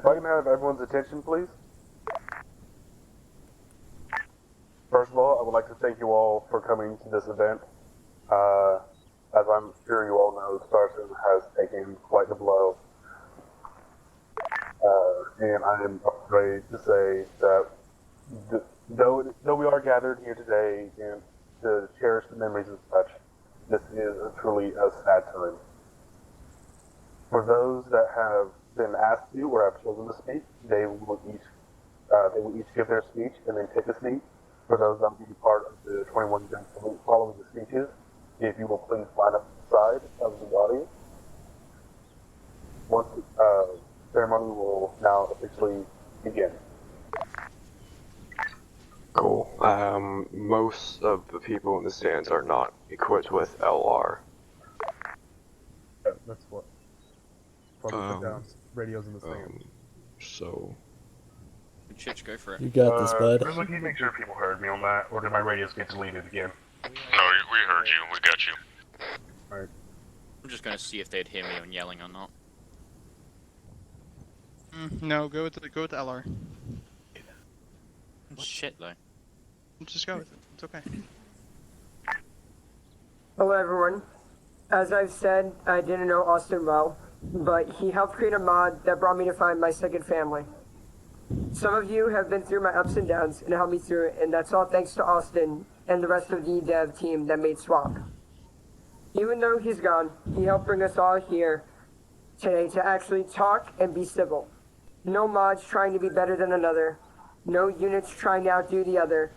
If I can have everyone's attention, please. First of all, I would like to thank you all for coming to this event. As I'm sure you all know, Starsim has taken quite the blow. And I am afraid to say that though we are gathered here today and to cherish the memories and such, this is truly a sad time. For those that have been asked to or have chosen to speak, they will each give their speech and then take a seat. For those that will be part of the 21 gun salute following the speeches, if you will please line up to the side of the audience. Once ceremony will now officially begin. Cool. Most of the people in the stands are not equipped with LR. Yeah, that's what. Probably put down radios in the stand. So. Chich, go for it. You got this, bud. Grizzly, can you make sure people heard me on that, or did my radios get deleted again? No, we heard you. We got you. Alright. I'm just gonna see if they'd hear me on yelling or not. No, go with LR. Shit though. Just go with it. It's okay. Hello everyone. As I've said, I didn't know Austin well, but he helped create a mod that brought me to find my second family. Some of you have been through my ups and downs and helped me through it, and that's all thanks to Austin and the rest of the dev team that made SWOP. Even though he's gone, he helped bring us all here today to actually talk and be civil. No mods trying to be better than another. No units trying to outdo the other.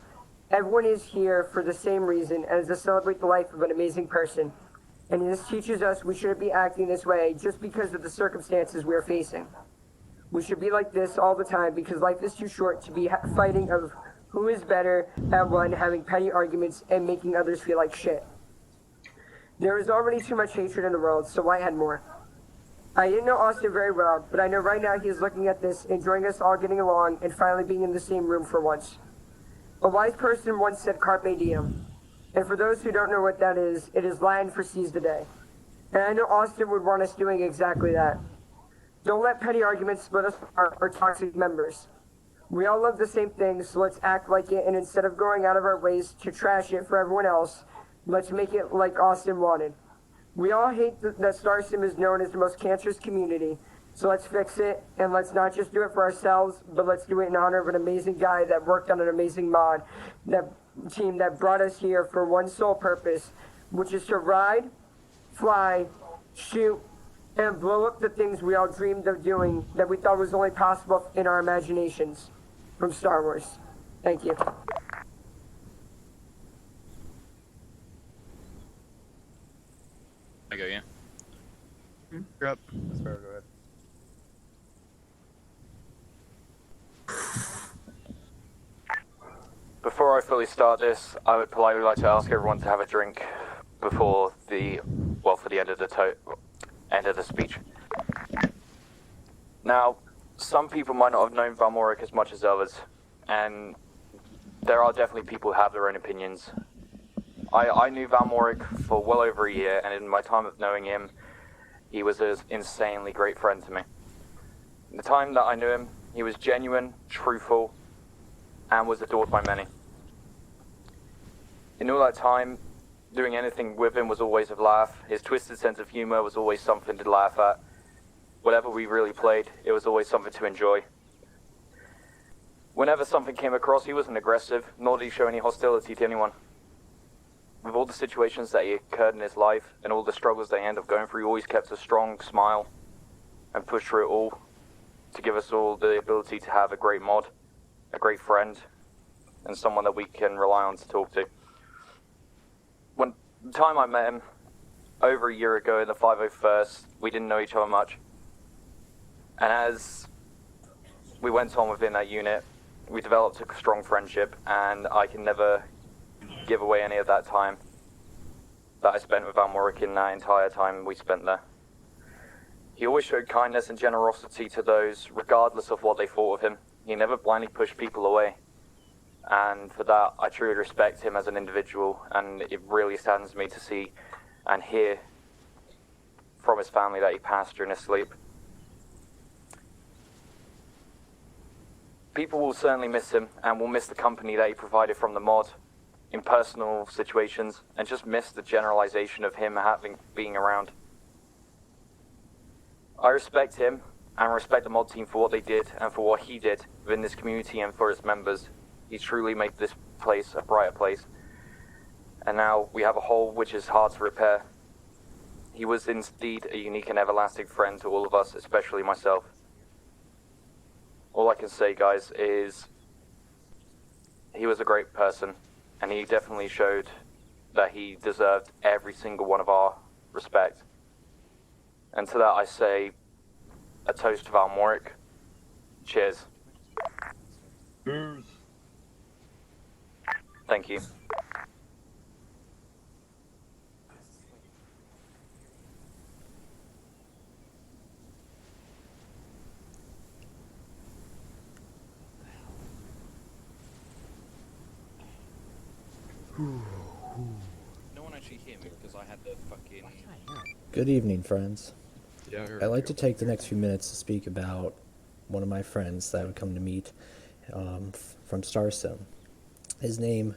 Everyone is here for the same reason, and is to celebrate the life of an amazing person. And this teaches us we shouldn't be acting this way just because of the circumstances we're facing. We should be like this all the time because life is too short to be fighting of who is better at one, having petty arguments, and making others feel like shit. There is already too much hatred in the world, so why add more? I didn't know Austin very well, but I know right now he is looking at this, enjoying us all getting along, and finally being in the same room for once. A wise person once said carpe diem, and for those who don't know what that is, it is Latin for seize the day. And I know Austin would want us doing exactly that. Don't let petty arguments split us apart or toxic members. We all love the same things, so let's act like it, and instead of going out of our ways to trash it for everyone else, let's make it like Austin wanted. We all hate that Starsim is known as the most cancerous community, so let's fix it, and let's not just do it for ourselves, but let's do it in honor of an amazing guy that worked on an amazing mod, that team that brought us here for one sole purpose, which is to ride, fly, shoot, and blow up the things we all dreamed of doing that we thought was only possible in our imaginations from Star Wars. Thank you. I go, yeah. You're up. That's fair, go ahead. Before I fully start this, I would politely like to ask everyone to have a drink before for the end of the speech. Now, some people might not have known Valmoric as much as others, and there are definitely people who have their own opinions. I knew Valmoric for well over a year, and in my time of knowing him, he was an insanely great friend to me. In the time that I knew him, he was genuine, truthful, and was adored by many. In all that time, doing anything with him was always a laugh. His twisted sense of humor was always something to laugh at. Whatever we really played, it was always something to enjoy. Whenever something came across, he wasn't aggressive, nor did he show any hostility to anyone. With all the situations that occurred in his life and all the struggles that he ended up going through, he always kept a strong smile and pushed through it all to give us all the ability to have a great mod, a great friend, and someone that we can rely on to talk to. When the time I met him, over a year ago in the 501st, we didn't know each other much. And as we went on within that unit, we developed a strong friendship, and I can never give away any of that time that I spent with Valmoric in that entire time we spent there. He always showed kindness and generosity to those, regardless of what they thought of him. He never blindly pushed people away. And for that, I truly respect him as an individual, and it really saddens me to see and hear from his family that he passed during his sleep. People will certainly miss him, and will miss the company that he provided from the mod in personal situations, and just miss the generalization of him being around. I respect him, and respect the mod team for what they did, and for what he did within this community and for its members. He truly made this place a brighter place. And now we have a hole which is hard to repair. He was indeed a unique and everlasting friend to all of us, especially myself. All I can say, guys, is he was a great person, and he definitely showed that he deserved every single one of our respect. And to that I say, a toast to Valmoric. Cheers. Cheers. Thank you. No one actually hear me because I had the fucking... Good evening, friends. Yeah, I heard I'd like you. to take the next few minutes to speak about one of my friends that I would come to meet from Starsim. His name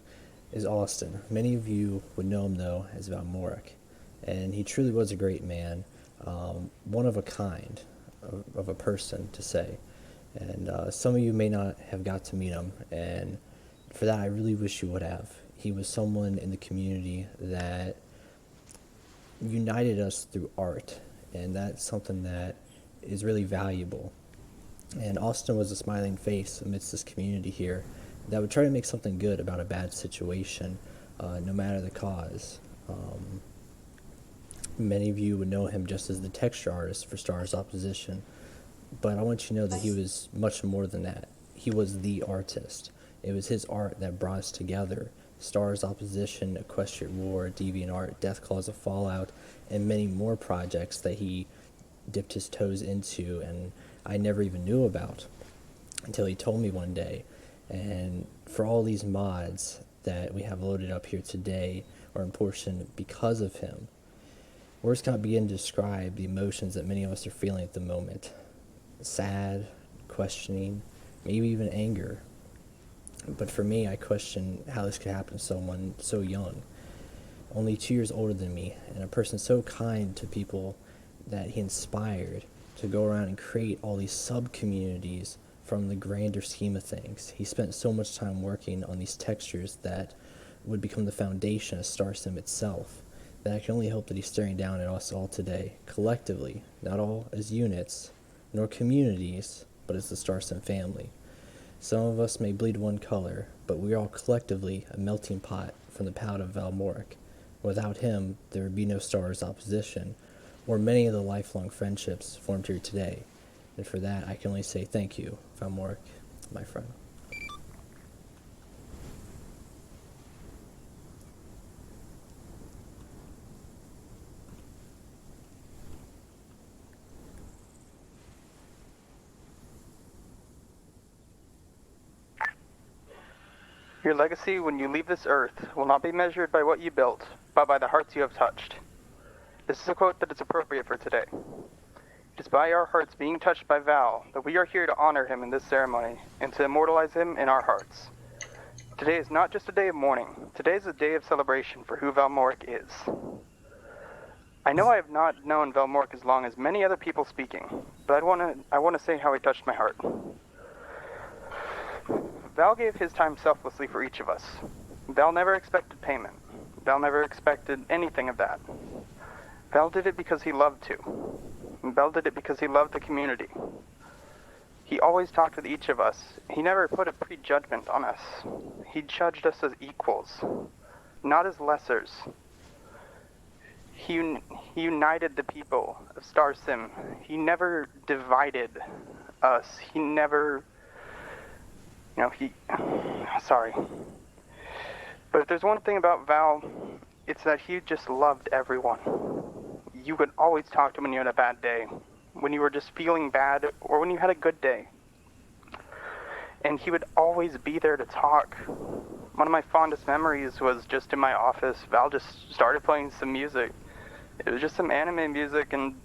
is Austin. Many of you would know him, though, as Valmoric. And he truly was a great man, one of a kind of a person, to say. And some of you may not have got to meet him, and for that I really wish you would have. He was someone in the community that united us through art, and that's something that is really valuable. And Austin was a smiling face amidst this community here that would try to make something good about a bad situation, no matter the cause. Many of you would know him just as the texture artist for Star's Opposition, but I want you to know that he was much more than that. He was the artist. It was his art that brought us together. Star's Opposition, Equestrian War, DeviantArt, Death Claws of Fallout, and many more projects that he dipped his toes into and I never even knew about until he told me one day. And for all these mods that we have loaded up here today are in portion because of him. Words cannot begin to describe the emotions that many of us are feeling at the moment. Sad, questioning, maybe even anger. But for me, I question how this could happen to someone so young, only 2 years older than me, and a person so kind to people that he inspired to go around and create all these sub-communities from the grander scheme of things. He spent so much time working on these textures that would become the foundation of Starsim itself, that I can only hope that he's staring down at us all today, collectively, not all as units, nor communities, but as the Starsim family. Some of us may bleed one color, but we are all collectively a melting pot from the palette of Valmoric. Without him, there would be no Star's Opposition, or many of the lifelong friendships formed here today. And for that, I can only say thank you, Valmoric, my friend. Your legacy when you leave this earth will not be measured by what you built, but by the hearts you have touched. This is a quote that is appropriate for today. It is by our hearts being touched by Val that we are here to honor him in this ceremony and to immortalize him in our hearts. Today is not just a day of mourning. Today is a day of celebration for who Valmoric is. I know I have not known Valmoric as long as many other people speaking, but I want to say how he touched my heart. Val gave his time selflessly for each of us. Val never expected payment. Val never expected anything of that. Val did it because he loved to. Val did it because he loved the community. He always talked with each of us. He never put a prejudgment on us. He judged us as equals, not as lessers. He united the people of Starsim. He never divided us. He never... sorry. But if there's one thing about Val, it's that he just loved everyone. You could always talk to him when you had a bad day, when you were just feeling bad, or when you had a good day. And he would always be there to talk. One of my fondest memories was just in my office. Val just started playing some music. It was just some anime music, and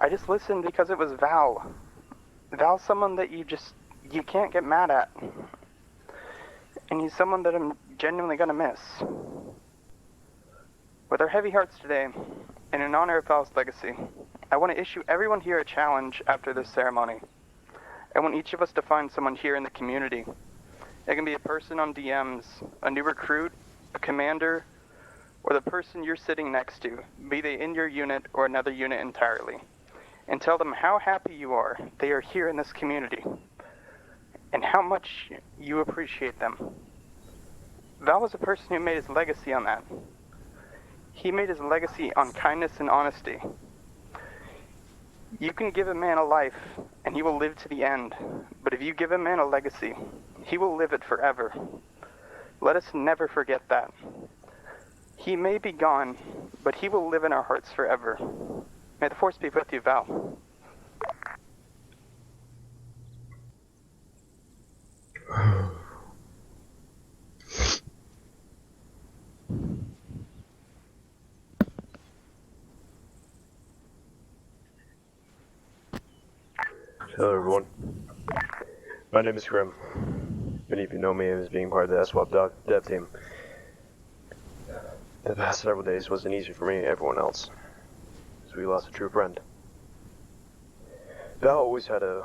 I just listened because it was Val. Val's someone that you you can't get mad at. And he's someone that I'm genuinely gonna miss. With our heavy hearts today, and in honor of Val's legacy, I want to issue everyone here a challenge after this ceremony. I want each of us to find someone here in the community. It can be a person on DMs, a new recruit, a commander, or the person you're sitting next to, be they in your unit or another unit entirely, and tell them how happy you are they are here in this community, and how much you appreciate them. Val was a person who made his legacy on that. He made his legacy on kindness and honesty. You can give a man a life, and he will live to the end. But if you give a man a legacy, he will live it forever. Let us never forget that. He may be gone, but he will live in our hearts forever. May the Force be with you, Val. Hello everyone. My name is Grim. Many of you know me as being part of the SWOP dev team. The past several days wasn't easy for me and everyone else, as we lost a true friend. Val always had a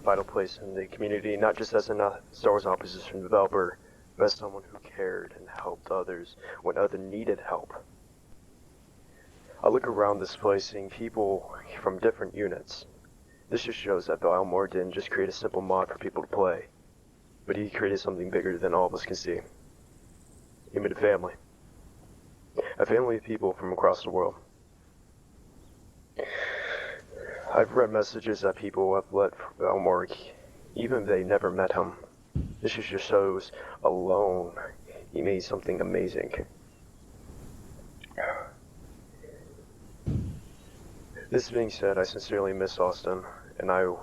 vital place in the community, not just as a Star Wars opposition developer, but as someone who cared and helped others when others needed help. I look around this place seeing people from different units. This just shows that Valmoric didn't just create a simple mod for people to play, but he created something bigger than all of us can see. He made a family. A family of people from across the world. I've read messages that people have left for Valmoric, even if they never met him. This just shows alone he made something amazing. This being said, I sincerely miss Austin, and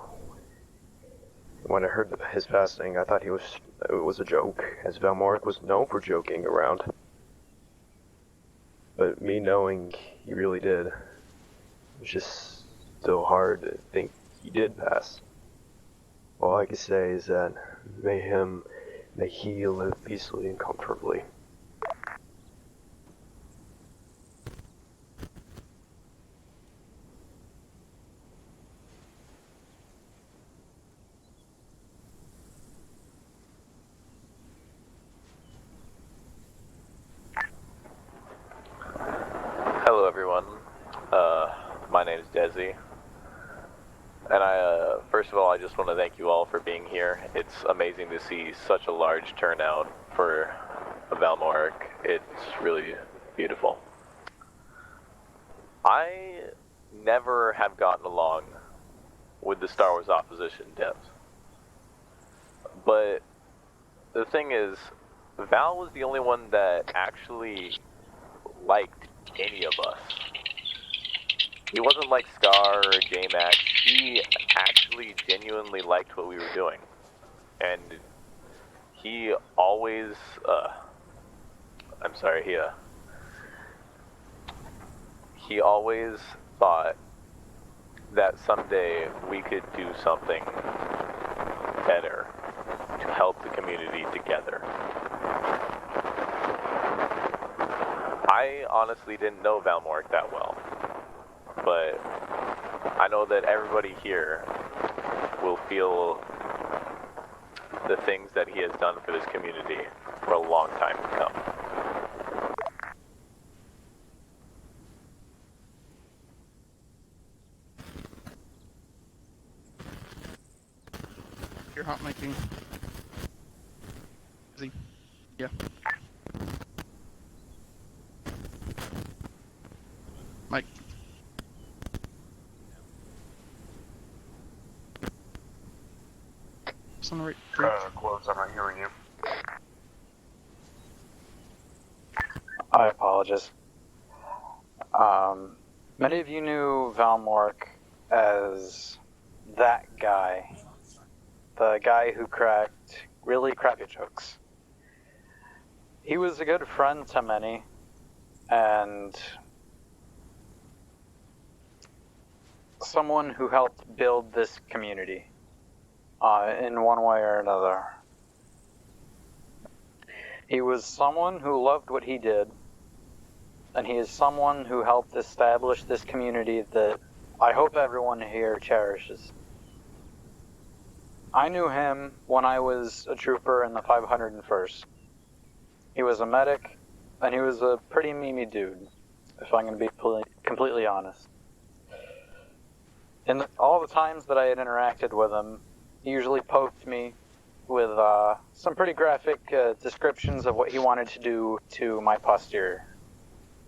when I heard his passing, I thought it was a joke, as Valmoric was known for joking around. But me knowing he really did, it was just still hard to think he did pass. All I can say is that may he live peacefully and comfortably. Hello everyone, my name is Desi, and first of all, I just want to thank you all for being here. It's amazing to see such a large turnout for Valmoric. It's really beautiful. I never have gotten along with the Star Wars opposition devs, but the thing is, Val was the only one that actually liked any of us. He wasn't like Scar or J-Max. He actually genuinely liked what we were doing. And he always, he always thought that someday we could do something better to help the community together. I honestly didn't know Valmoric that well, but I know that everybody here will feel the things that he has done for this community for a long time to come. You're hot miking. Busy. Yeah. Mike. It's on the right. Close, I'm not hearing you. I apologize. Many of you knew Valmoric as that guy. The guy who cracked really crappy jokes. He was a good friend to many, and someone who helped build this community. in one way or another. He was someone who loved what he did, and he is someone who helped establish this community that I hope everyone here cherishes. I knew him when I was a trooper in the 501st. He was a medic, and he was a pretty memey dude, if I'm going to be completely honest. In all the times that I had interacted with him, he usually poked me with some pretty graphic descriptions of what he wanted to do to my posterior.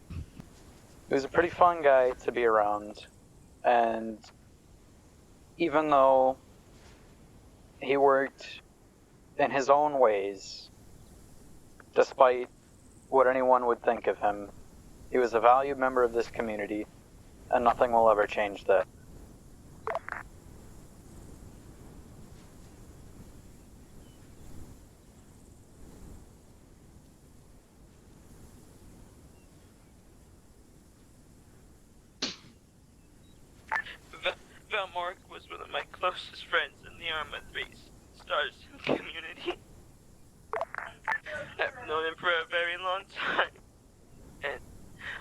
He was a pretty fun guy to be around, and even though he worked in his own ways, despite what anyone would think of him, he was a valued member of this community, and nothing will ever change that. Valmoric was one of my closest friends in the Arma 3 Starsim community. I've known him for a very long time, and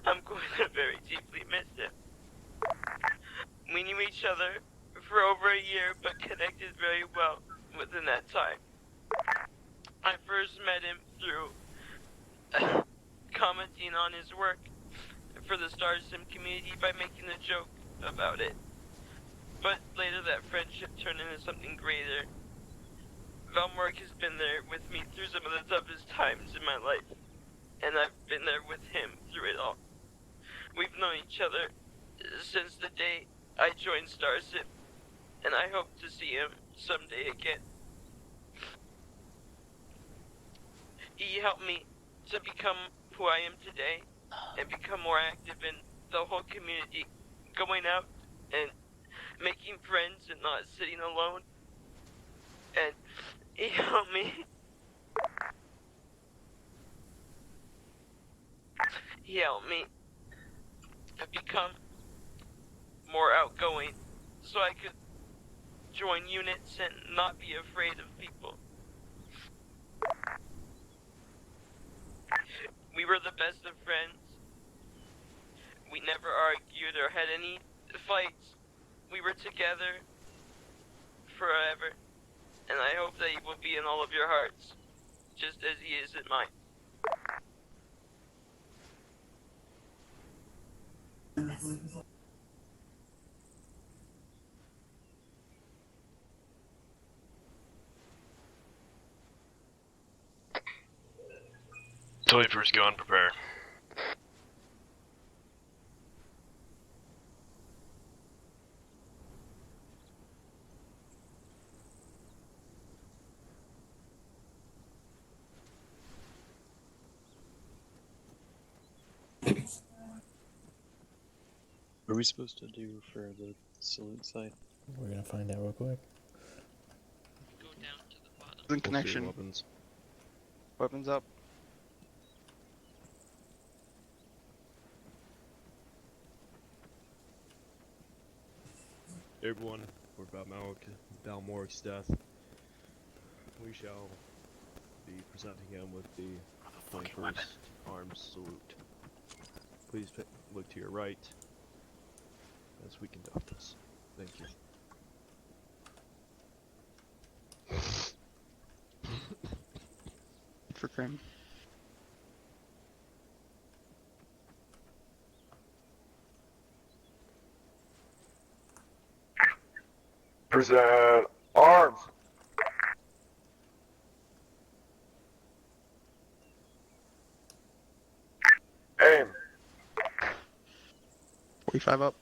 I'm going to very deeply miss him. We knew each other for over a year, but connected very well within that time. I first met him through commenting on his work for the Starsim community by making a joke about it. But later that friendship turned into something greater. Valmoric has been there with me through some of the toughest times in my life, and I've been there with him through it all. We've known each other since the day I joined Starsim, and I hope to see him someday again. He helped me to become who I am today, and become more active in the whole community, going out and making friends and not sitting alone. And he helped me. He helped me become more outgoing so I could join units and not be afraid of people. We were the best of friends. We never argued or had any fights. We were together forever, and I hope that he will be in all of your hearts, just as he is in mine. Till you first go and prepare. What are we supposed to do for the salute site? We're gonna find out real quick. Go down to the bottom. In connection. Weapons. Weapons up. Everyone, for Valmoric's death, we shall be presenting him with the 21st Arms Salute. Please look to your right as we conduct this. Thank you. For Grim. Present arms. Aim. 45 up.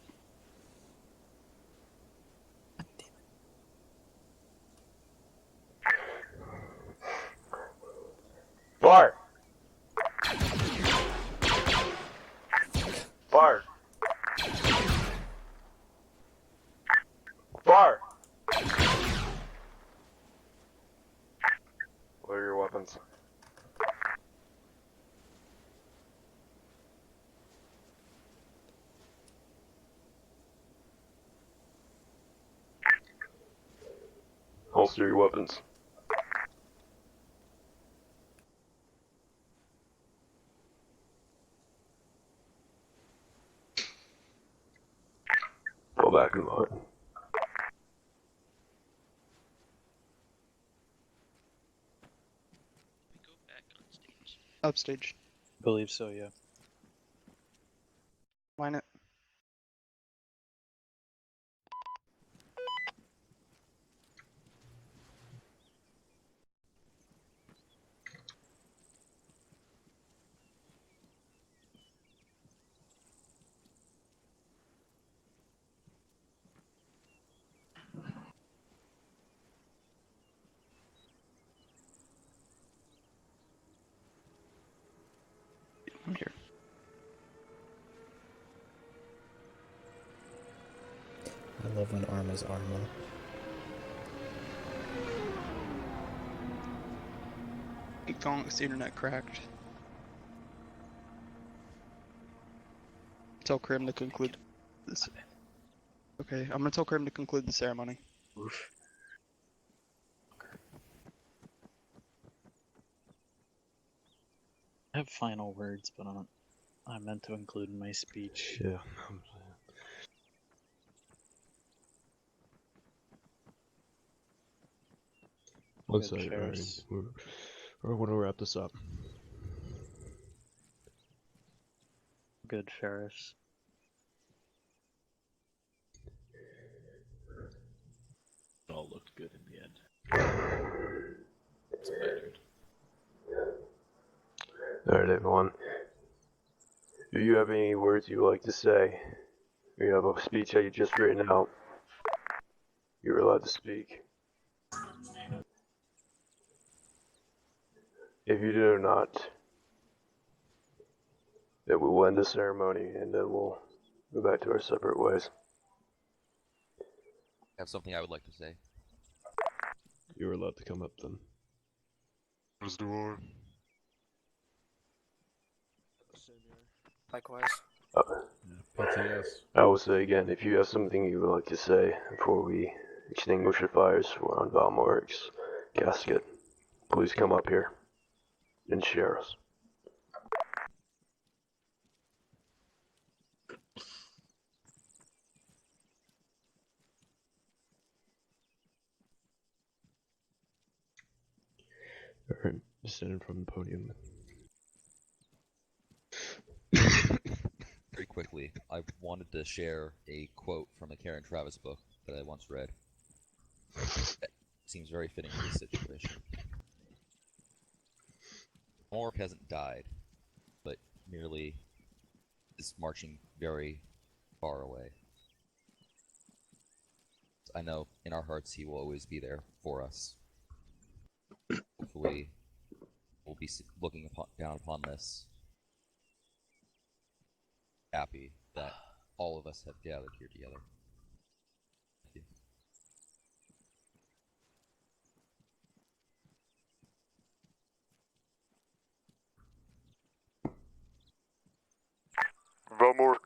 Fire. Fire. Fire. What are your weapons? Holster. holster your weapons. Fall back in line. Upstage. Believe so, yeah. Line it. I'm here. I love when Arma's Arma. Keep calling this internet cracked. Tell Krim to conclude this. Okay, I'm gonna tell Krim to conclude the ceremony. Oof. I have final words, but I meant to include in my speech. Yeah. Looks Good like Ferris. we're gonna wrap this up. Good Ferris. It all looked good in the end. It's better. Alright, everyone. Do you have any words you would like to say? Or you have a speech that you just written out? You're allowed to speak. If you do not, then we will end the ceremony and then we'll go back to our separate ways. I have something I would like to say. You're allowed to come up then. As do I. Likewise. PTS. I will say again, if you have something you would like to say before we extinguish the fires on Valmoric's casket, please come up here and share us. Alright, descending from the podium. Very quickly, I wanted to share a quote from a Karen Travis book that I once read. That seems very fitting for this situation. Mourik hasn't died, but merely is marching very far away. I know in our hearts he will always be there for us. Hopefully, we'll be looking down upon this happy that all of us have gathered here together. Thank you. Valmoric,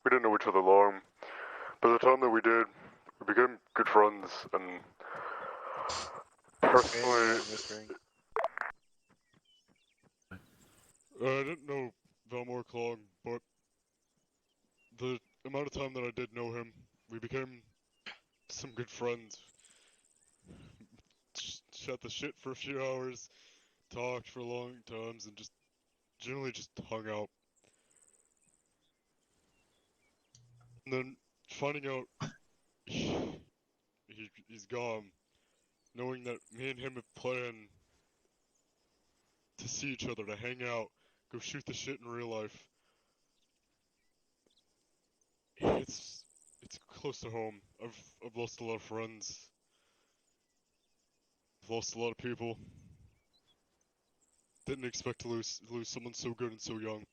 we didn't know each other long. By the time that we did, we became good friends, and personally, I didn't know Valmoric long, but the amount of time that I did know him, we became some good friends. Shut the shit for a few hours, talked for long times, and just generally just hung out. And then finding out he's gone, knowing that me and him have planned to see each other, to hang out, go shoot the shit in real life. It's close to home. I've lost a lot of friends. I've lost a lot of people. Didn't expect to lose someone so good and so young.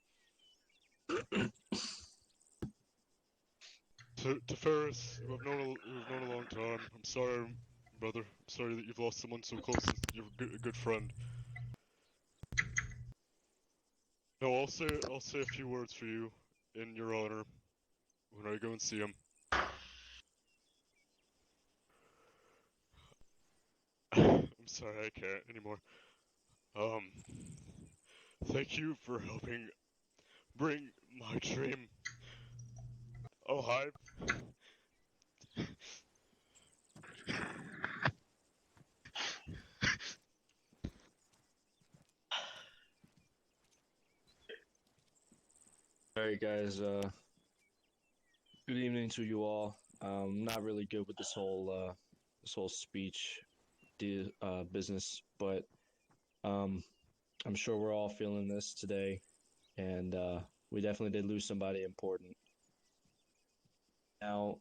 To Ferris, who I've known a long time, I'm sorry, brother. I'm sorry that you've lost someone so close. You're a good friend. No, I'll say a few words for you in your honor when I go and see him. I'm sorry, I can't anymore. Thank you for helping bring my dream alive. Alright guys, good evening to you all. Not really good with this whole speech business, but I'm sure we're all feeling this today, and we definitely did lose somebody important. Now,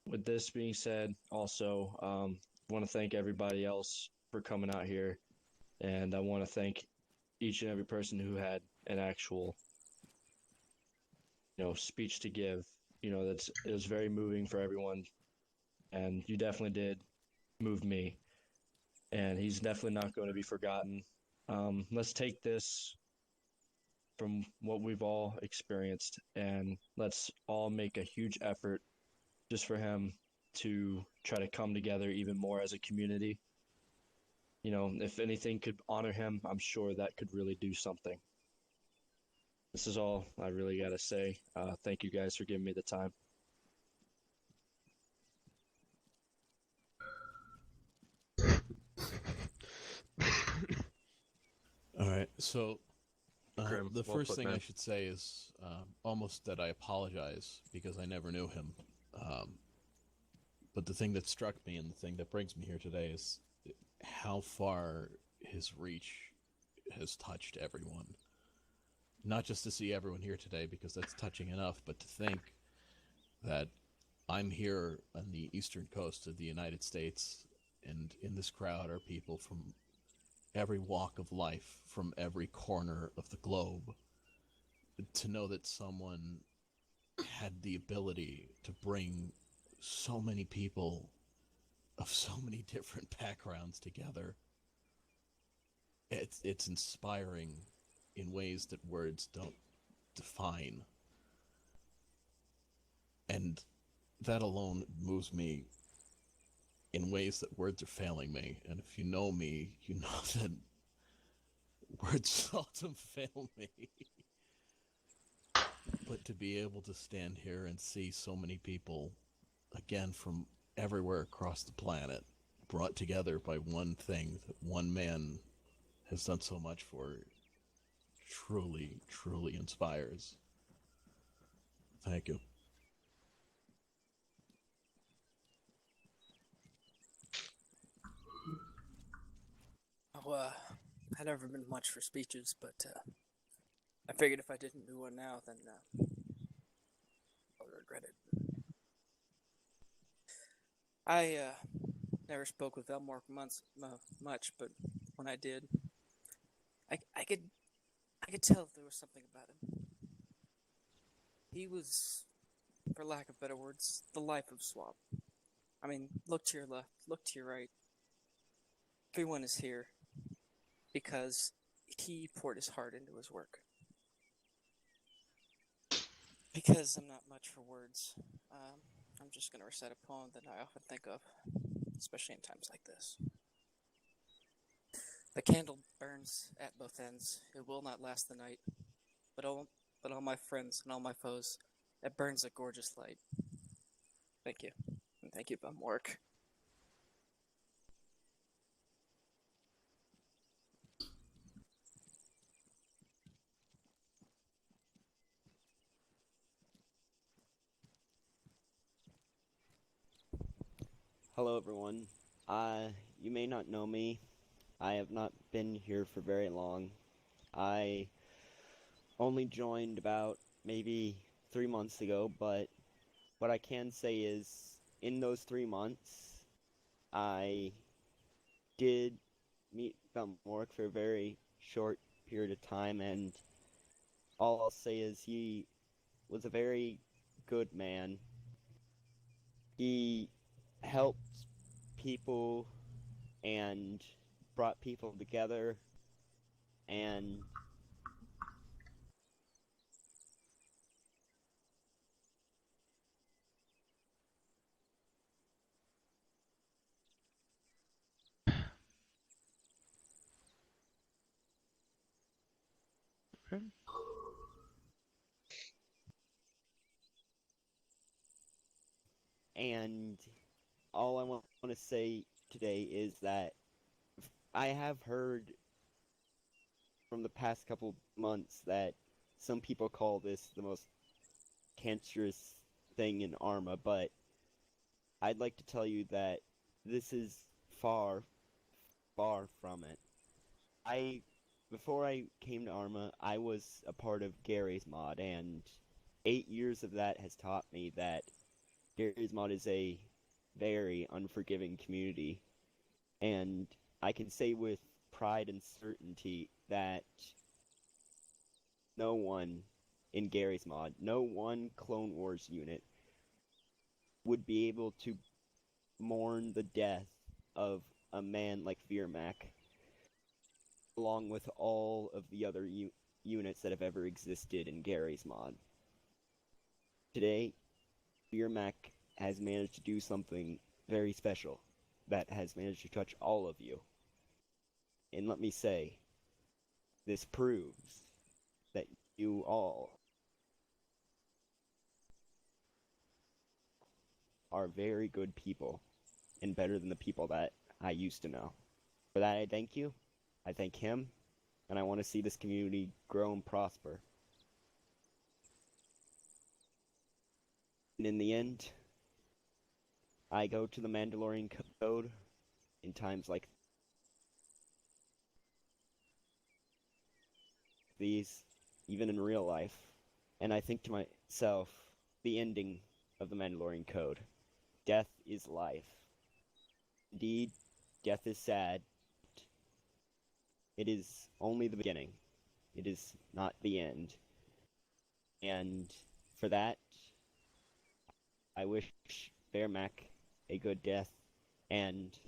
with this being said, also, I want to thank everybody else for coming out here, and I want to thank each and every person who had an actual, speech to give. It was very moving for everyone, and you definitely did move me, and he's definitely not going to be forgotten. Let's take this from what we've all experienced, and let's all make a huge effort just for him to try to come together even more as a community. If anything could honor him, I'm sure that could really do something. This is all I really got to say. Thank you guys for giving me the time. All right, so Grim, the well first put, thing man. I should say is almost that I apologize because I never knew him. But the thing that struck me and the thing that brings me here today is how far his reach has touched everyone. Not just to see everyone here today, because that's touching enough, but to think that I'm here on the eastern coast of the United States, and in this crowd are people from every walk of life, from every corner of the globe. To know that someone had the ability to bring so many people of so many different backgrounds together, it's inspiring in ways that words don't define. And that alone moves me in ways that words are failing me. And if you know me, you know that words seldom fail me. But to be able to stand here and see so many people, again, from everywhere across the planet, brought together by one thing that one man has done so much for, truly, truly inspires. Thank you. Oh, I've never been much for speeches, but I figured if I didn't do one now, then I would regret it. I never spoke with Valmoric much, but when I did, I could tell there was something about him. He was, for lack of better words, the life of SWOP. I mean, look to your left, look to your right. Everyone is here because he poured his heart into his work. Because I'm not much for words, I'm just going to recite a poem that I often think of, especially in times like this. The candle burns at both ends. It will not last the night. But all my friends and all my foes, it burns a gorgeous light. Thank you. And thank you, Valmoric. Hello everyone. You may not know me. I have not been here for very long. I only joined about maybe 3 months ago, but what I can say is in those 3 months, I did meet Valmoric for a very short period of time, and all I'll say is he was a very good man. He helped people and brought people together, and Okay. And all I want to say today is that I have heard from the past couple months that some people call this the most cancerous thing in Arma, but I'd like to tell you that this is far, far from it. Before I came to Arma, I was a part of Gary's mod, and 8 years of that has taught me that Gary's mod is a very unforgiving community, and I can say with pride and certainty that no one in Gary's mod, no one Clone Wars unit would be able to mourn the death of a man like Veermac, along with all of the other units that have ever existed in Gary's mod. Today, Veermac has managed to do something very special that has managed to touch all of you. And let me say, this proves that you all are very good people, and better than the people that I used to know. For that I thank you, I thank him, and I want to see this community grow and prosper. And in the end, I go to the Mandalorian Code in times like these, even in real life, and I think to myself, the ending of the Mandalorian Code. Death is life. Indeed, death is sad. It is only the beginning. It is not the end. And for that, I wish Veermac a good death, and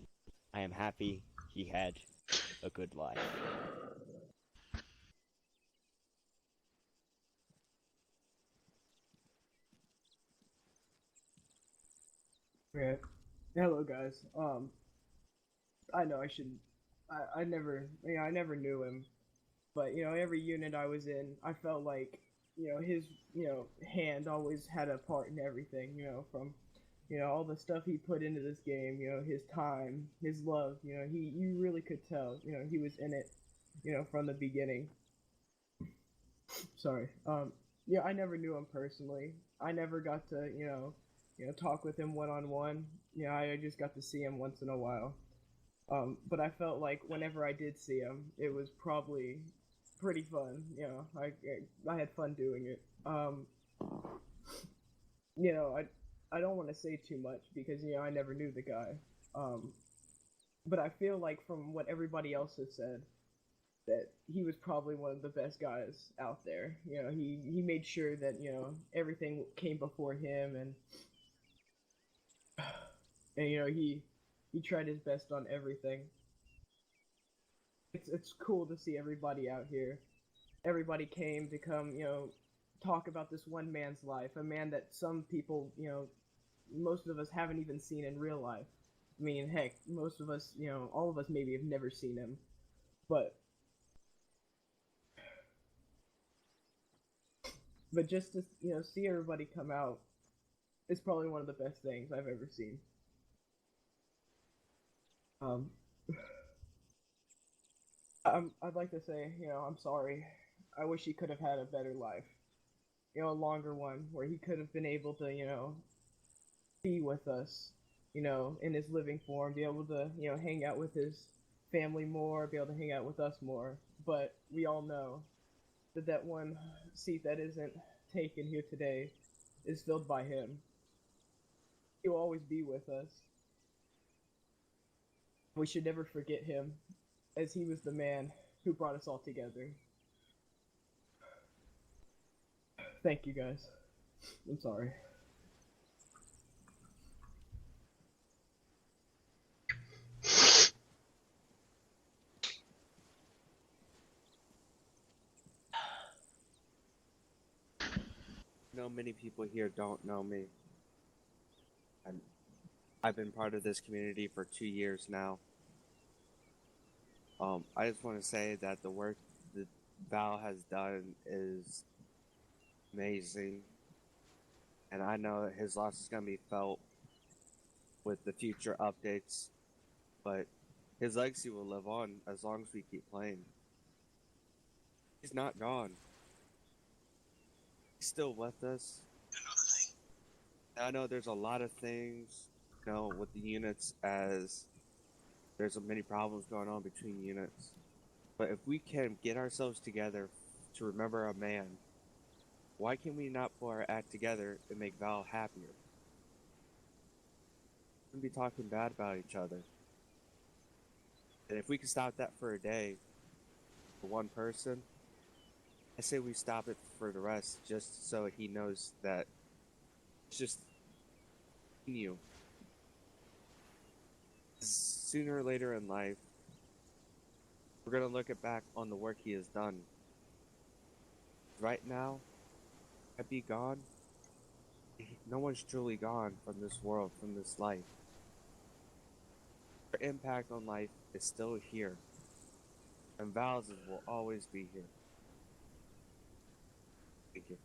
I am happy he had a good life. Okay. Hello, guys. I know I shouldn't. I never, I never knew him, but every unit I was in, I felt like, his, hand always had a part in everything. From, all the stuff he put into this game. His time, his love. You really could tell. He was in it. From the beginning. Sorry. Yeah, I never knew him personally. I never got to, talk with him one-on-one. I just got to see him once in a while. But I felt like whenever I did see him, it was probably pretty fun. I had fun doing it. I don't want to say too much because I never knew the guy. But I feel like from what everybody else has said, that he was probably one of the best guys out there. He made sure that everything came before him, and he tried his best on everything. It's cool to see everybody out here. Everybody came to come, talk about this one man's life, a man that some people, most of us haven't even seen in real life. I mean, heck, most of us, all of us maybe have never seen him, but just to see everybody come out is probably one of the best things I've ever seen. I'd like to say, I'm sorry. I wish he could have had a better life. A longer one where he could have been able to, be with us, in his living form, be able to, hang out with his family more, be able to hang out with us more. But we all know that one seat that isn't taken here today is filled by him. He'll always be with us. We should never forget him, as he was the man who brought us all together. Thank you, guys. I'm sorry. Many people here don't know me. I've been part of this community for 2 years now. I just want to say that the Val has done is amazing, and I know that his loss is going to be felt with the future updates, but his legacy will live on as long as we keep playing. He's not gone. He's still with us. I know there's a lot of things, with the units, as there's many problems going on between units. But if we can get ourselves together to remember a man, why can we not put our act together and make Val happier? We shouldn't be talking bad about each other. And if we can stop that for a day, for one person, I say we stop it for the rest, just so he knows that it's just you. Sooner or later in life, we're gonna look back on the work he has done. Right now, I'd be gone. No one's truly gone from this world, from this life. Our impact on life is still here, and Val's will always be here. Thank you.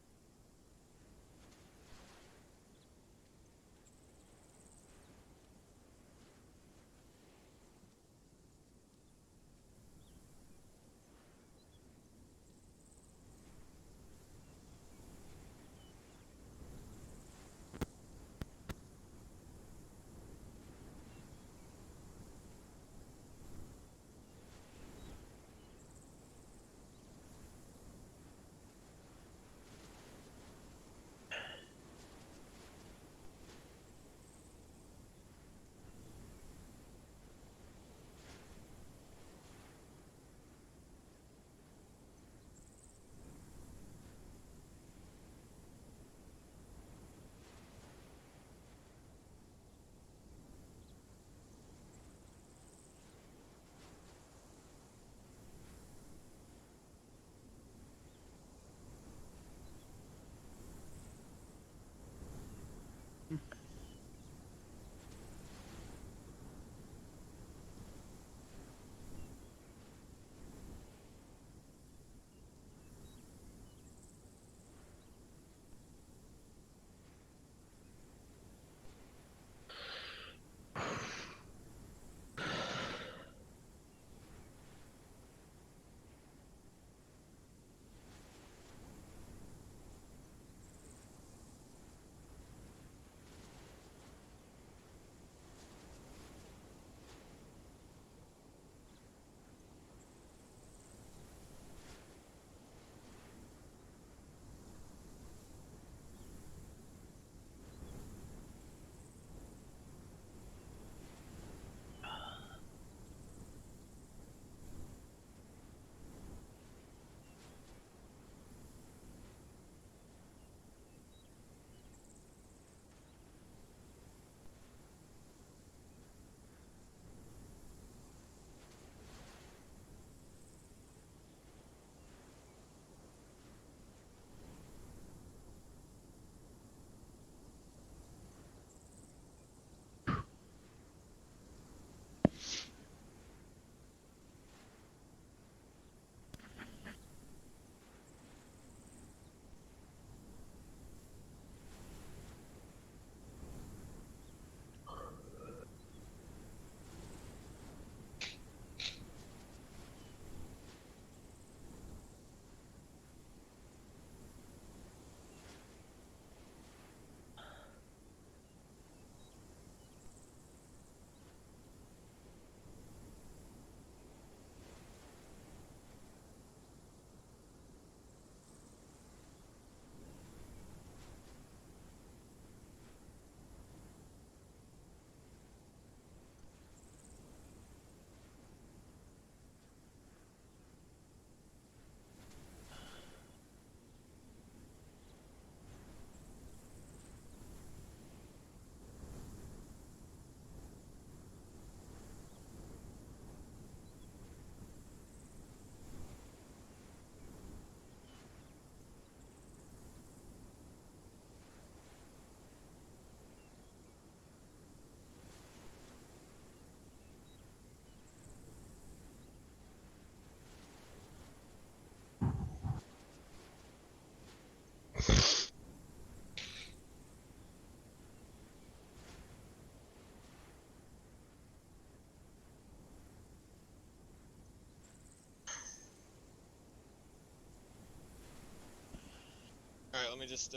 me just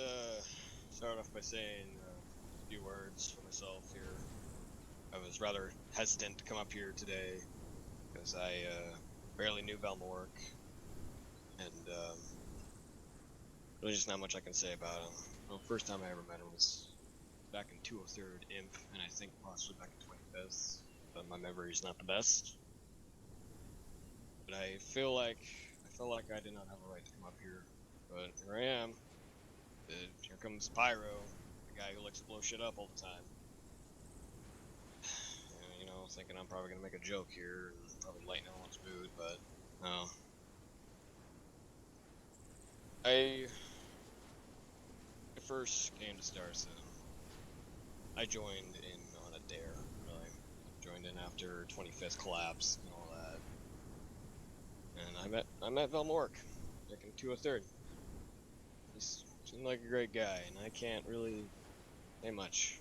start off by saying a few words for myself here. I was rather hesitant to come up here today because I barely knew Valmoric, and really just not much I can say about him. Well, first time I ever met him was back in 203rd Imp, and I think possibly back in 25th, but my memory's not the best. But I felt like I did not have a right to come up here, but here I am. Here comes Pyro, the guy who likes to blow shit up all the time. You know, thinking I'm probably gonna make a joke here and probably lighten everyone's mood, but no. I first came to Starsim. I joined in on a dare, really. Joined in after 25th collapse and all that. And I met Valmoric back in 203rd. He seemed like a great guy, and I can't really say much.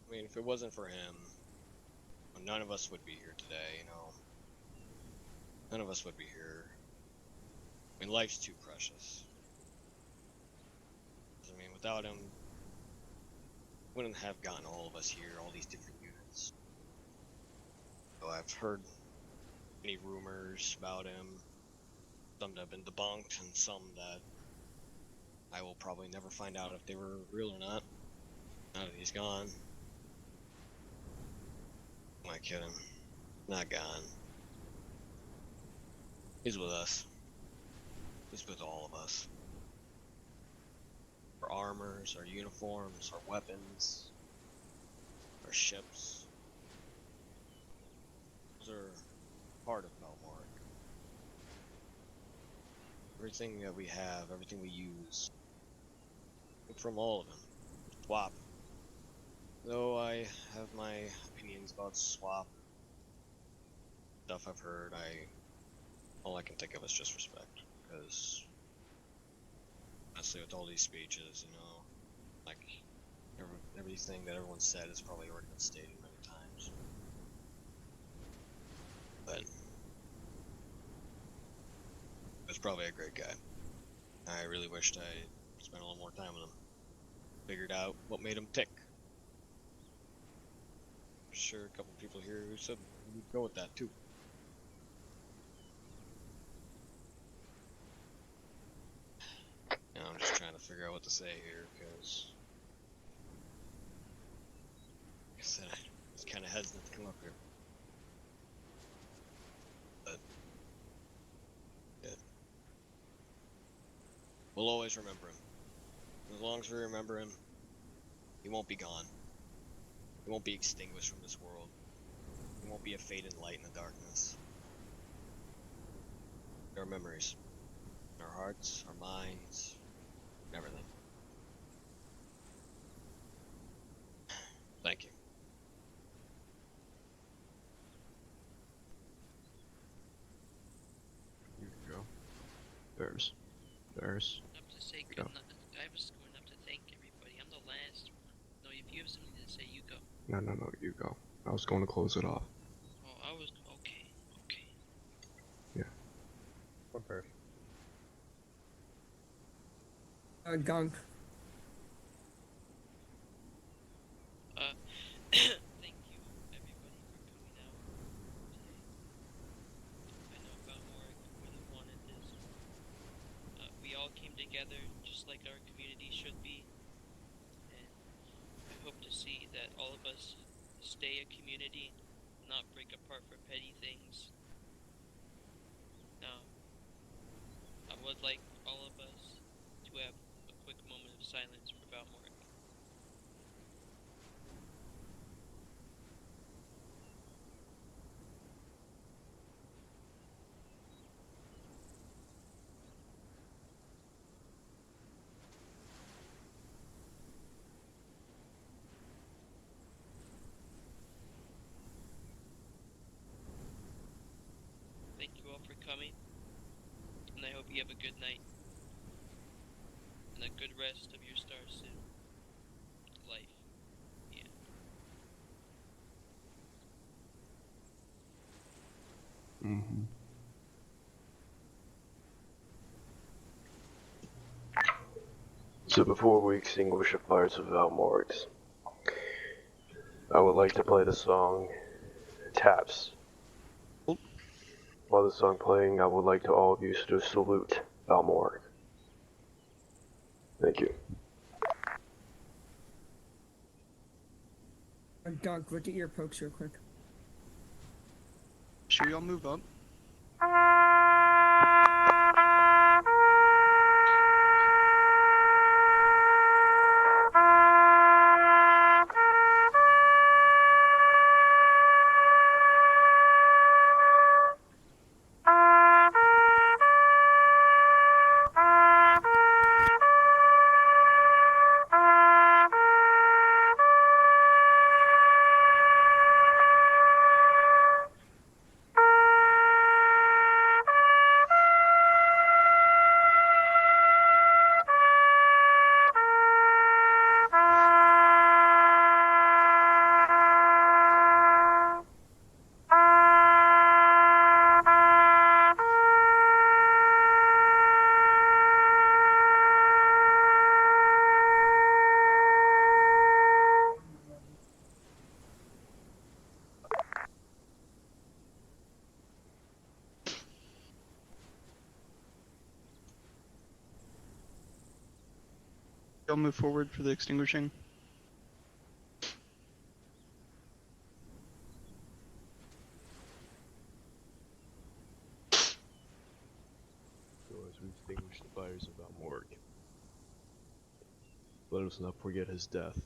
I mean, if it wasn't for him, none of us would be here today, you know. None of us would be here. I mean, life's too precious. I mean, without him, wouldn't have gotten all of us here, all these different units. So I've heard many rumors about him, some that have been debunked, and some that I will probably never find out if they were real or not, now that he's gone. Am I kidding? Not gone. He's with us. He's with all of us. Our armors, our uniforms, our weapons, our ships. Those are part of Valmoric. Everything that we have, everything we use, from all of them. SWOP. Though I have my opinions about SWOP, stuff I've heard, all I can think of is just respect. Because, honestly, with all these speeches, you know, like, everything that everyone said has probably already been stated many times. But, he was probably a great guy. I really wished I spent a little more time with him. Figured out what made him tick. I'm sure a couple people here who said we'd go with that too. Now I'm just trying to figure out what to say here, because like I said, I was kind of hesitant to come up here. But, yeah. We'll always remember him. As long as we remember him, he won't be gone. He won't be extinguished from this world. He won't be a faded light in the darkness. Our memories, our hearts, our minds, everything. Thank you. You can go. Bears. Bears. Up to say Go. good night. I was going up to thank everybody. I'm the last one. No, if you have something to say, you go. No, you go. I was going to close it off. Oh, I was okay. Yeah. One Bears. Gunk. Thank you, everybody, for coming out today. I know Valmoric would have wanted this. We all came together just like our community should be, and I hope to see that all of us stay a community, not break apart for petty things. Now, I would like all of us to have a quick moment of silence for Valmoric. Thank you all for coming, and I hope you have a good night, and a good rest of your Starsim life. Yeah. Mm-hmm. So before we extinguish the fires of Valmoric, I would like to play the song Taps. While the song playing, I would like to all of you to salute Valmoric. Thank you. Dog, look at your pokes real quick. Should we all move up? I'll move forward for the extinguishing. So as we extinguish the fires of Valmoric, let us not forget his death.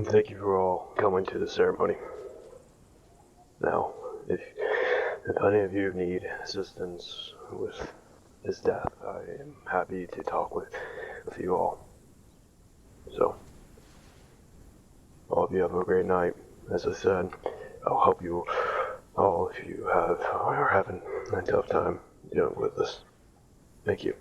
Thank you for all coming to the ceremony. Now, if any of you need assistance with his death, I am happy to talk with you all. So, all of you have a great night. As I said, I'll help you all if you are having a tough time dealing with this. Thank you.